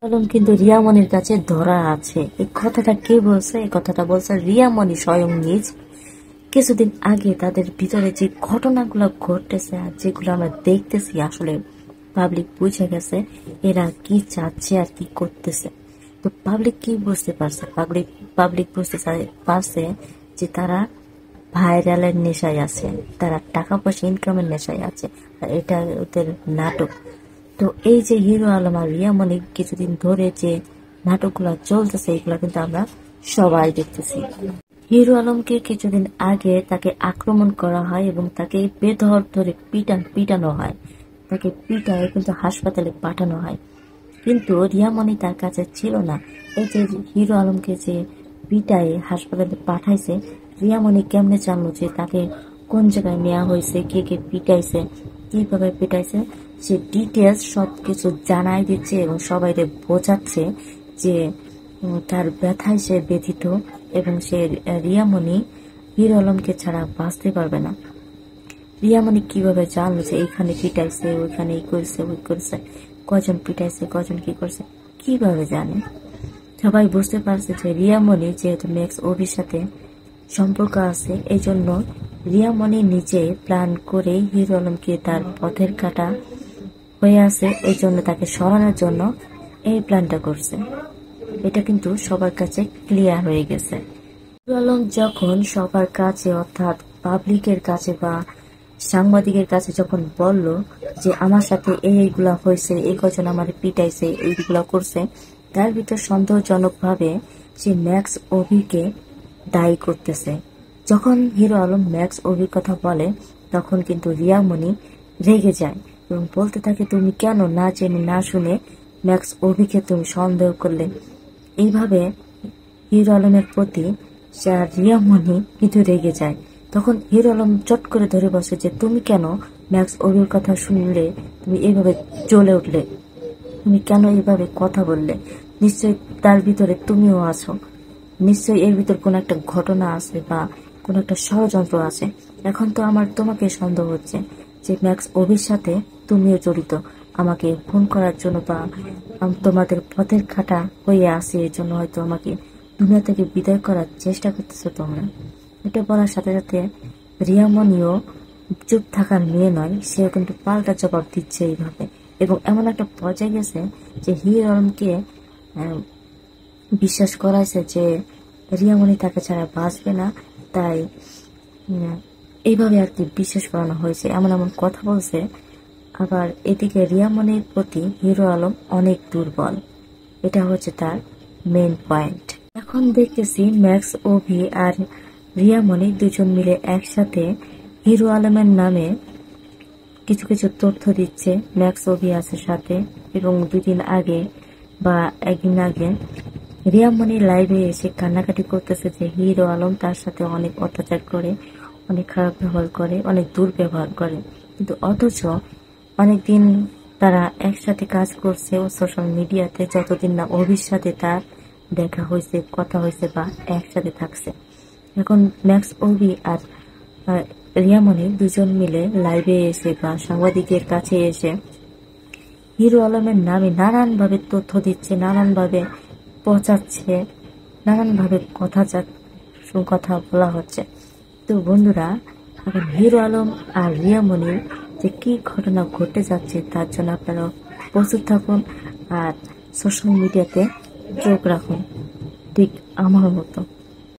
আলম কিন্তু রিয়ামনির কাছে ধরা আছে। এই কথাটা কে বলছে? এই কথাটা বলছে রিয়ামনি স্বয়ং নিজ। কিছুদিন আগে তাদের ভিতরে যে ঘটনাগুলো ঘটতেছে আর যেগুলো আমরা দেখতেছি, আসলে পাবলিক বুঝে গেছে এরা কি চাচ্ছে আর কি করতেছে। তো পাবলিক কি বুঝতে পারছে? পাবলিক বুঝতে পারছে যে তারা ভাইরালের নেশায় আছে, তারা টাকা পয়সা ইনকামের নেশায় আছে, আর এটা ওদের নাটক। তো এই যে হিরো আলম আর রিয়া মনিক কিছুদিন ধরে যে নাটকগুলো চলতেছে, এগুলো কিন্তু আমরা সবাই দেখতেছি। হিরো আলমকে কিছুদিন আগে তাকে আক্রমণ করা হয় এবং তাকে বেধড় ধরে পিটানো হয়, তাকে পিটায় কিন্তু হাসপাতালে পাঠানো হয়। কিন্তু রিয়ামণি তার কাছে ছিল না। এই যে হিরো আলমকে যে পিটায় হাসপাতালে পাঠাইছে, রিয়ামণি কেমনে জানলো যে তাকে কোন জায়গায় নেওয়া হয়েছে, কে কে পিটাইছে, কিভাবে পিটাইছে, সে ডিটেলস সবকিছু জানাই দিচ্ছে এবং সবাইকে বোঝাচ্ছে যে তার ব্যথায় সে ব্যথিত এবং সে রিয়ামণি হিরো আলমকে ছাড়া বাঁচতে পারবে না। রিয়ামণি কিভাবে জানলো যে এইখানে পিটাইছে, ওইখানে এই করছে ওই করছে, কজন পিটাইছে কজন কি করছে, কিভাবে জানে? সবাই বুঝতে পারছে যে রিয়ামণি যেহেতু ম্যাক্স অভির সাথে সম্পর্ক আছে, এই জন্য রিয়ামণি নিজে প্ল্যান করে হিরো আলমকে তার পথের কাটা হয়ে আছে, এই জন্য তাকে সরানোর জন্য এই প্ল্যানটা করছে। এটা কিন্তু সবার কাছে ক্লিয়ার হয়ে গেছে। হিরো আলম যখন সবার কাছে অর্থাৎ পাবলিকের কাছে বা সাংবাদিকের কাছে যখন বলল যে আমার সাথে এইগুলা হয়েছে, এই কজন আমার পিটাইছে, এইগুলা করছে, তার ভিতর সন্দেহজনক ভাবে সে ম্যাক্স অভিকে দায়ী করতেছে। যখন হিরো আলম ম্যাক্স অভির কথা বলে, তখন কিন্তু রিয়ামণি রেগে যায় এবং বলতে থাকে তুমি কেন না জেনে না শুনে ম্যাক্স অভিকে তুমি সন্দেহ করলে। এইভাবে হিরো আলমের প্রতি রিয়ামণি কিন্তু রেগে যায়। তখন হিরো আলম চট করে ধরে বসে যে তুমি কেন ম্যাক্স অভির কথা শুনলে তুমি এইভাবে জ্বলে উঠলে, তুমি কেন এইভাবে কথা বললে? নিশ্চয়ই তার ভিতরে তুমিও আছো, নিশ্চয়ই এর ভিতর কোনো একটা ঘটনা আছে বা কোনো একটা ষড়যন্ত্র আছে। এখন তো আমার তোমাকে সন্দেহ হচ্ছে যে ম্যাক্স অভির সাথে তুমিও জড়িত, আমাকে খুন করার জন্য বা তোমাদের পথের কাটা হয়ে আসে, এর জন্য হয়তো আমাকে দুনিয়া থেকে বিদায় করার চেষ্টা করতেছো তোমরা। এটা বলার সাথে সাথে রিয়ামণিও চুপ থাকার মেয়ে নয়, সেও কিন্তু পাল্টা জবাব দিচ্ছে এইভাবে। এবং এমন একটা পর্যায়ে গেছে যে হিরো আলমকে বিশ্বাস করাইছে যে রিয়ামণি তাকে ছাড়া বাঁচবে না, তাই এইভাবে আর কি বিশ্বাস করানো হয়েছে, এমন এমন কথা বলছে। আবার এদিকে রিয়ামণির প্রতি হিরো আলম অনেক দুর্বল, এটা হচ্ছে তার মেইন পয়েন্ট। এখন দেখতেছি ম্যাক্স অভি আর রিয়ামণি দুজন মিলে একসাথে হিরো আলমের নামে কিছু কিছু তথ্য দিচ্ছে। ম্যাক্স অভি আছে সাথে, এবং দুদিন আগে বা একদিন আগে রিয়ামণি লাইভে এসে কান্নাকাটি করতেছে যে হিরো আলম তার সাথে অনেক অত্যাচার করে, অনেক খারাপ ব্যবহার করে, অনেক দুর্ব্যবহার করে। কিন্তু অথচ অনেকদিন তারা একসাথে কাজ করছে ও সোশ্যাল মিডিয়াতে, যতদিন না অভির সাথে তার দেখা হয়েছে, কথা হয়েছে বা একসাথে থাকছে। এখন ম্যাক্স অভি আর রিয়ামণি দুজন মিলে লাইভে এসে বা সাংবাদিকের কাছে এসে হিরো আলমের নামে নানানভাবে তথ্য দিচ্ছে, নানানভাবে পচাচ্ছে, নানানভাবে কথা বলা হচ্ছে। তো বন্ধুরা, এখন হিরো আলম আর রিয়ামণির যে কি ঘটনা ঘটে যাচ্ছে তার জন্য আপনারা প্রস্তুত থাকুন আর সোশ্যাল মিডিয়াতে চোখ রাখুন, ঠিক আমার মতো।